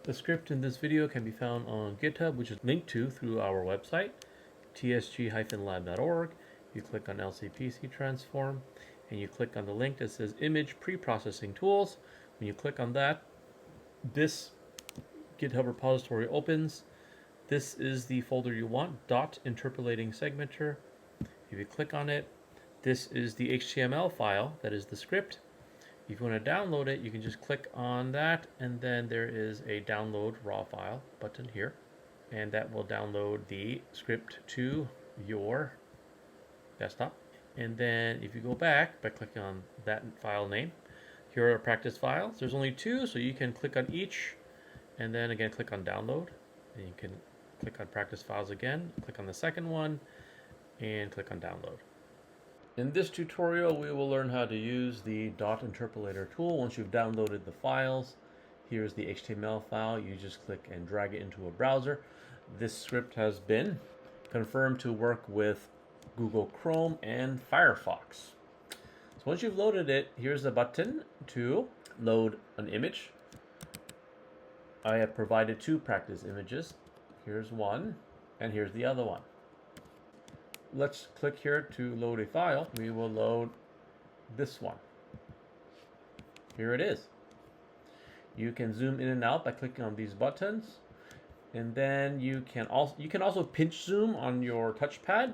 The script in this video can be found on GitHub, which is linked to through our website, tsg-lab.org. You click on LCPC transform, and you click on the link that says Image Preprocessing Tools. When you click on that, this GitHub repository opens. This is the folder you want, .interpolating Segmentor. If you click on it, this is the HTML file that is the script. If you want to download it, you can just click on that, and then there is a download raw file button here, and that will download the script to your desktop. And then if you go back by clicking on that file name, here are practice files. There's only two, so you can click on each, and then again click on download, and you can click on practice files again, click on the second one, and click on download. In this tutorial, we will learn how to use the .interpolator tool. Once you've downloaded the files, here's the HTML file. You just click and drag it into a browser. This script has been confirmed to work with Google Chrome and Firefox. So once you've loaded it, here's the button to load an image. I have provided two practice images. Here's one, and here's the other one. Let's click here to load a file. We will load this one. Here it is. You can zoom in and out by clicking on these buttons, and then you can also pinch zoom on your touchpad,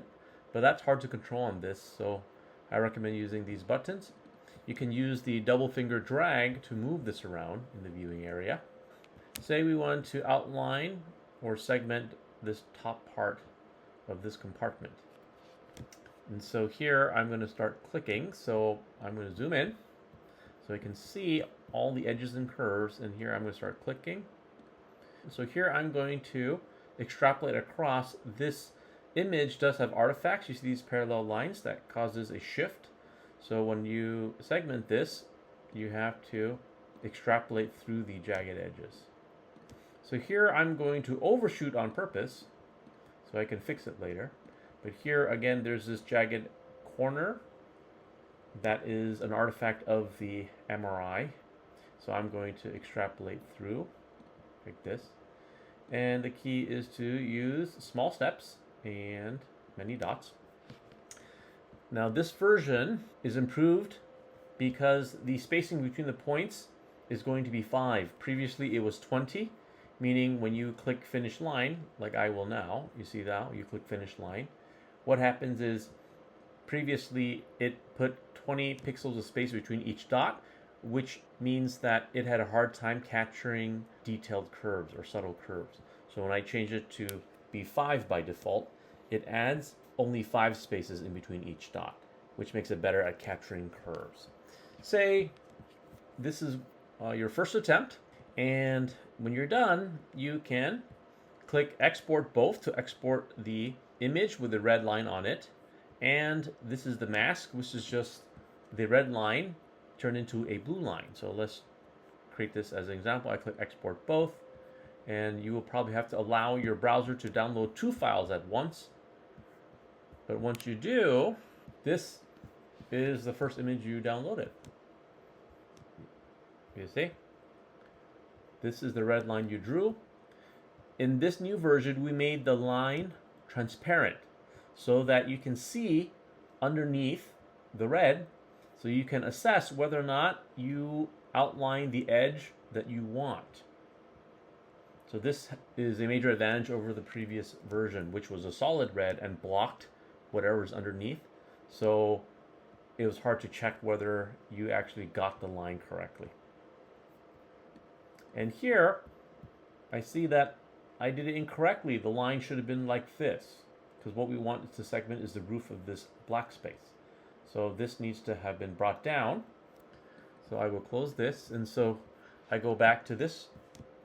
but that's hard to control on this, so I recommend using these buttons. You can use the double finger drag to move this around in the viewing area. Say we want to outline or segment this top part of this compartment. And so here I'm going to start clicking, so I'm going to zoom in so I can see all the edges and curves, and here I'm going to start clicking. So here I'm going to extrapolate across. This image does have artifacts. You see these parallel lines that causes a shift. So when you segment this, you have to extrapolate through the jagged edges. So here I'm going to overshoot on purpose so I can fix it later. But here again, there's this jagged corner that is an artifact of the MRI. So I'm going to extrapolate through like this. And the key is to use small steps and many dots. Now this version is improved because the spacing between the points is going to be 5. Previously it was 20, meaning when you click finish line, like I will now, you see that, you click finish line. What happens is previously it put 20 pixels of space between each dot, which means that it had a hard time capturing detailed curves or subtle curves. So when I change it to be 5 by default, it adds only 5 spaces in between each dot, which makes it better at capturing curves. Say this is your first attempt, and when you're done, you can click export both to export the image with the red line on it, and this is the mask, which is just the red line turned into a blue line. So let's create this as an example. I click export both, and you will probably have to allow your browser to download 2 files at once. But once you do, this is the first image you downloaded. You see? This is the red line you drew. In this new version, we made the line transparent so that you can see underneath the red, so you can assess whether or not you outline the edge that you want. So this is a major advantage over the previous version, which was a solid red and blocked whatever's underneath. So it was hard to check whether you actually got the line correctly. And here I see that I did it incorrectly. The line should have been like this, because what we want to segment is the roof of this black space. So this needs to have been brought down. So I will close this, and so I go back to this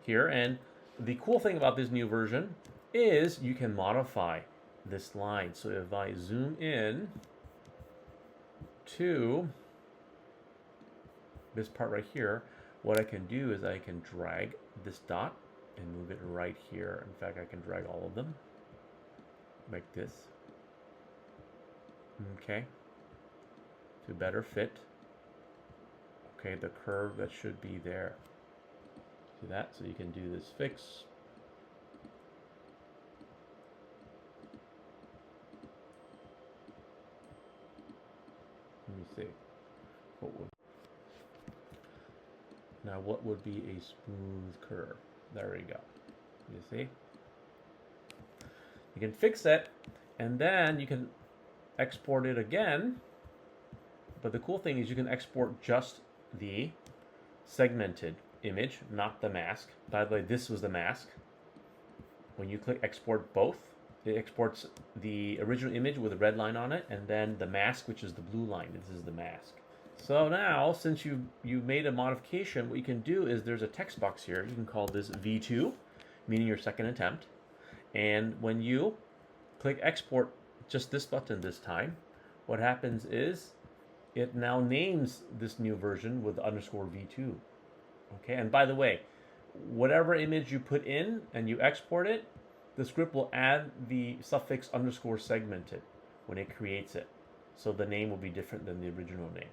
here, and the cool thing about this new version is you can modify this line. So if I zoom in to this part right here, what I can do is I can drag this dot and move it right here. In fact, I can drag all of them like this. Okay, to better fit. Okay, the curve that should be there. See that? So you can do this fix. Let me see. Now what would be a smooth curve? There we go. You see? You can fix it, and then you can export it again. But the cool thing is you can export just the segmented image, not the mask. By the way, this was the mask. When you click export both, it exports the original image with a red line on it, and then the mask, which is the blue line. This is the mask. So now, since you made a modification, what you can do is there's a text box here. You can call this V2, meaning your second attempt. And when you click export, just this button this time, what happens is it now names this new version with underscore V2. Okay, and by the way, whatever image you put in and you export it, the script will add the suffix underscore segmented when it creates it. So the name will be different than the original name.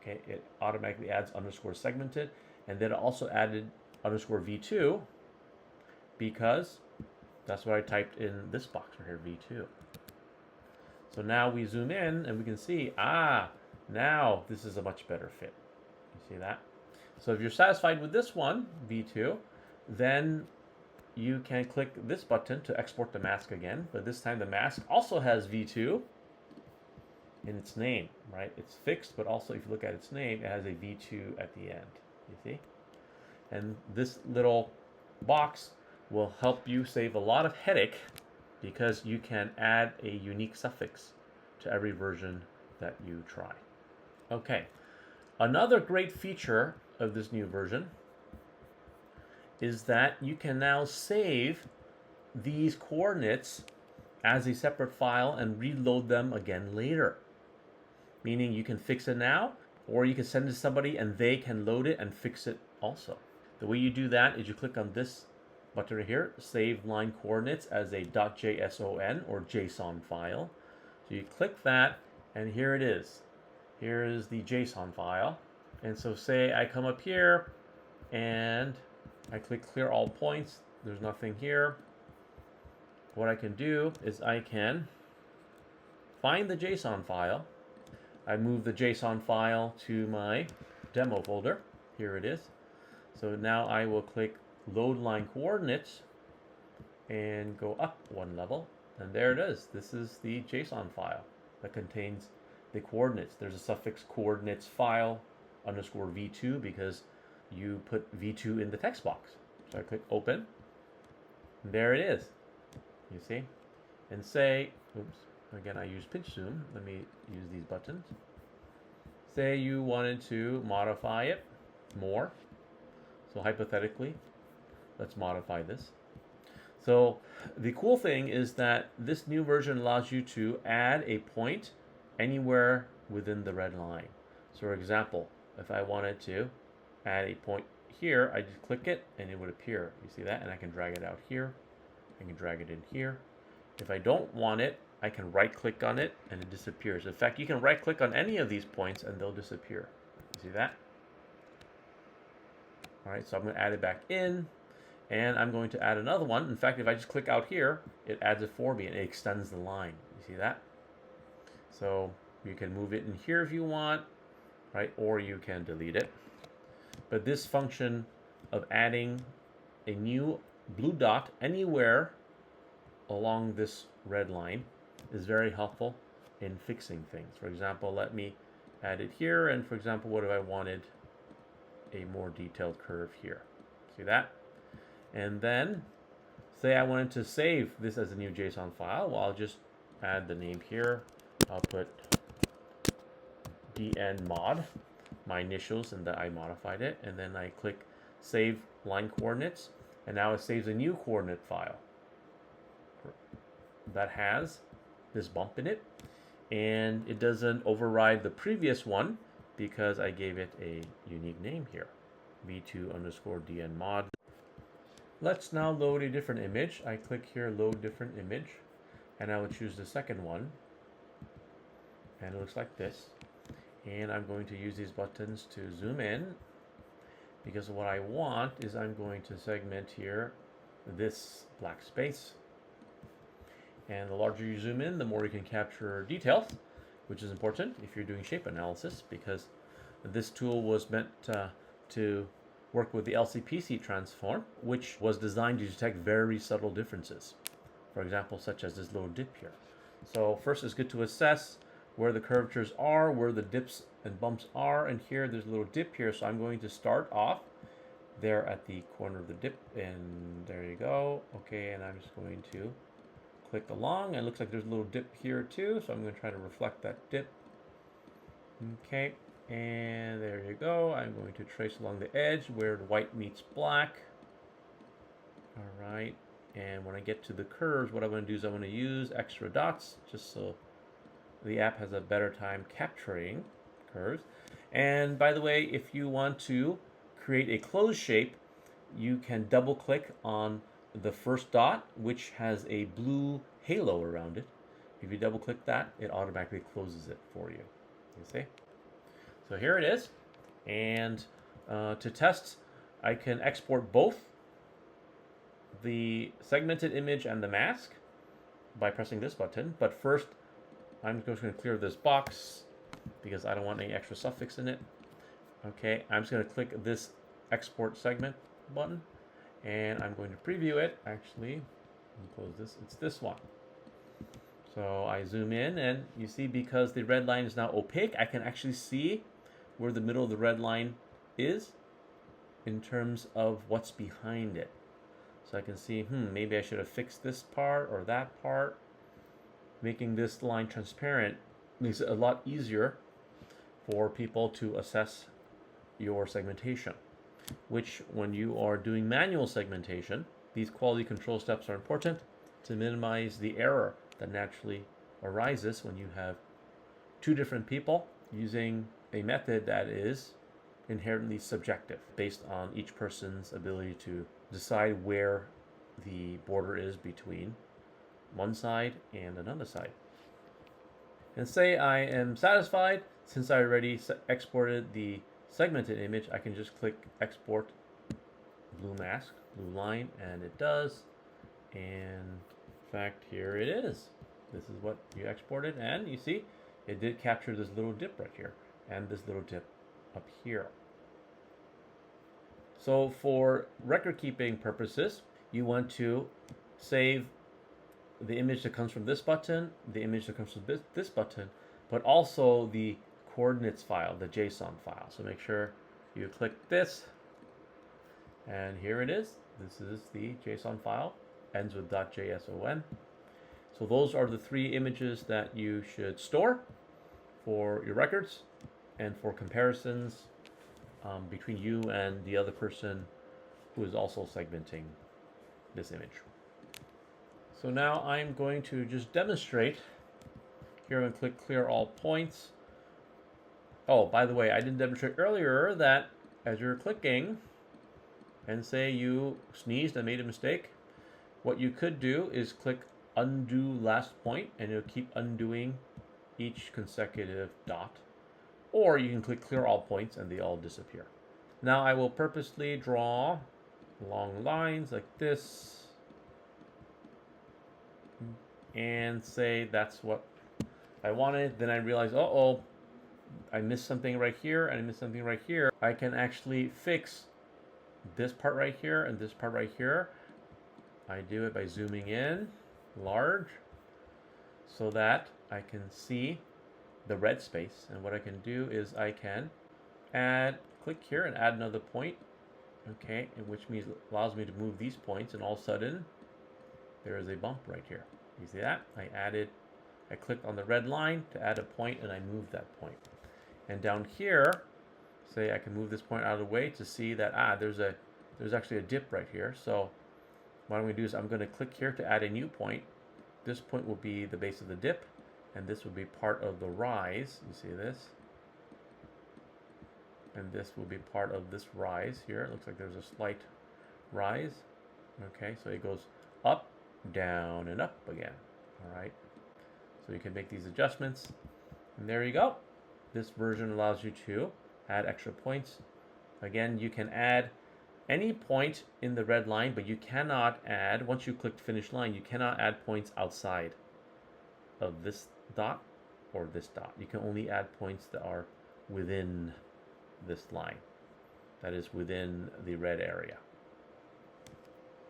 Okay, it automatically adds underscore segmented, and then it also added underscore V2 because that's what I typed in this box right here, V2. So now we zoom in and we can see, now this is a much better fit. You see that? So if you're satisfied with this one, V2, then you can click this button to export the mask again, but this time the mask also has V2 in its name, right? It's fixed, but also if you look at its name, it has a V2 at the end, you see? And this little box will help you save a lot of headache because you can add a unique suffix to every version that you try. Okay, another great feature of this new version is that you can now save these coordinates as a separate file and reload them again later. Meaning you can fix it now, or you can send it to somebody and they can load it and fix it also. The way you do that is you click on this button right here, save line coordinates as a .json or JSON file. So you click that, and here it is. Here is the JSON file. And so say I come up here and I click clear all points. There's nothing here. What I can do is I can find the JSON file. I move the JSON file to my demo folder. Here it is. So now I will click load line coordinates and go up one level. And there it is. This is the JSON file that contains the coordinates. There's a suffix coordinates file underscore V2 because you put V2 in the text box. So I click open. And there it is. You see? And say, oops, again I use pinch zoom. Let me use these buttons. Say you wanted to modify it more. So hypothetically, let's modify this. So the cool thing is that this new version allows you to add a point anywhere within the red line. So for example, if I wanted to add a point here, I just click it and it would appear. You see that? And I can drag it out here. I can drag it in here. If I don't want it, I can right click on it and it disappears. In fact, you can right click on any of these points and they'll disappear. You see that? All right, so I'm going to add it back in, and I'm going to add another one. In fact, if I just click out here, it adds it for me and it extends the line. You see that? So you can move it in here if you want, right? Or you can delete it. But this function of adding a new blue dot anywhere along this red line is very helpful in fixing things. For example, let me add it here, and for example, what if I wanted a more detailed curve here? See that? And then say I wanted to save this as a new JSON file. Well, I'll just add the name here. I'll put dnmod, my initials, and that I modified it, and then I click save line coordinates, and now it saves a new coordinate file that has this bump in it, and it doesn't override the previous one because I gave it a unique name here, v2 underscore dnmod. Let's now load a different image. I click here, load different image, and I will choose the second one, and it looks like this. And I'm going to use these buttons to zoom in because what I want is I'm going to segment here this black space. And the larger you zoom in, the more you can capture details, which is important if you're doing shape analysis, because this tool was meant to work with the LCPC transform, which was designed to detect very subtle differences. For example, such as this little dip here. So first it's good to assess where the curvatures are, where the dips and bumps are, and here there's a little dip here, so I'm going to start off there at the corner of the dip, and there you go. Okay, and I'm just going to click along, and it looks like there's a little dip here too, so I'm going to try to reflect that dip. Okay, and there you go. I'm going to trace along the edge where the white meets black. All right, and when I get to the curves, what I'm going to do is I'm going to use extra dots just so the app has a better time capturing curves. And by the way, if you want to create a closed shape, you can double click on the first dot, which has a blue halo around it. If you double click that, it automatically closes it for you. You see? So here it is. And to test, I can export both the segmented image and the mask by pressing this button. But first, I'm just going to clear this box because I don't want any extra suffix in it. Okay, I'm just going to click this export segment button, and I'm going to preview it. Actually, close this. It's this one. So I zoom in, and you see, because the red line is now opaque, I can actually see where the middle of the red line is in terms of what's behind it. So I can see, maybe I should have fixed this part or that part. Making this line transparent makes it a lot easier for people to assess your segmentation, which when you are doing manual segmentation, these quality control steps are important to minimize the error that naturally arises when you have two different people using a method that is inherently subjective based on each person's ability to decide where the border is between one side and another side. And say I am satisfied, since I already exported the segmented image, I can just click export blue mask, blue line, and it does. And in fact, here it is. This is what you exported, and you see it did capture this little dip right here and this little dip up here. So for record keeping purposes, you want to save the image that comes from this button, the image that comes from this button, but also the coordinates file, the JSON file. So make sure you click this, and here it is. This is the JSON file, ends with .json. So those are the three images that you should store for your records and for comparisons between you and the other person who is also segmenting this image. So now I'm going to just demonstrate. Here I'm going to click clear all points. Oh, by the way, I didn't demonstrate earlier that as you're clicking and say you sneezed and made a mistake, what you could do is click undo last point, and it'll keep undoing each consecutive dot. Or you can click clear all points and they all disappear. Now I will purposely draw long lines like this and say that's what I wanted. Then I realize, uh-oh, I missed something right here and I missed something right here. I can actually fix this part right here and this part right here. I do it by zooming in large so that I can see the red space. And what I can do is I can click here and add another point. Okay, which means allows me to move these points, and all of a sudden there is a bump right here. You see that? I clicked on the red line to add a point, and I moved that point. And down here, say I can move this point out of the way to see that there's actually a dip right here. So what I'm going to do is I'm going to click here to add a new point. This point will be the base of the dip, and this will be part of the rise. You see this? And this will be part of this rise here. It looks like there's a slight rise. Okay, so it goes up, down, and up again. All right. So you can make these adjustments. And there you go. This version allows you to add extra points Again, you can add any point in the red line, but you cannot add, once you click finish line, you cannot add points outside of this dot or this dot. You can only add points that are within this line, that is within the red area.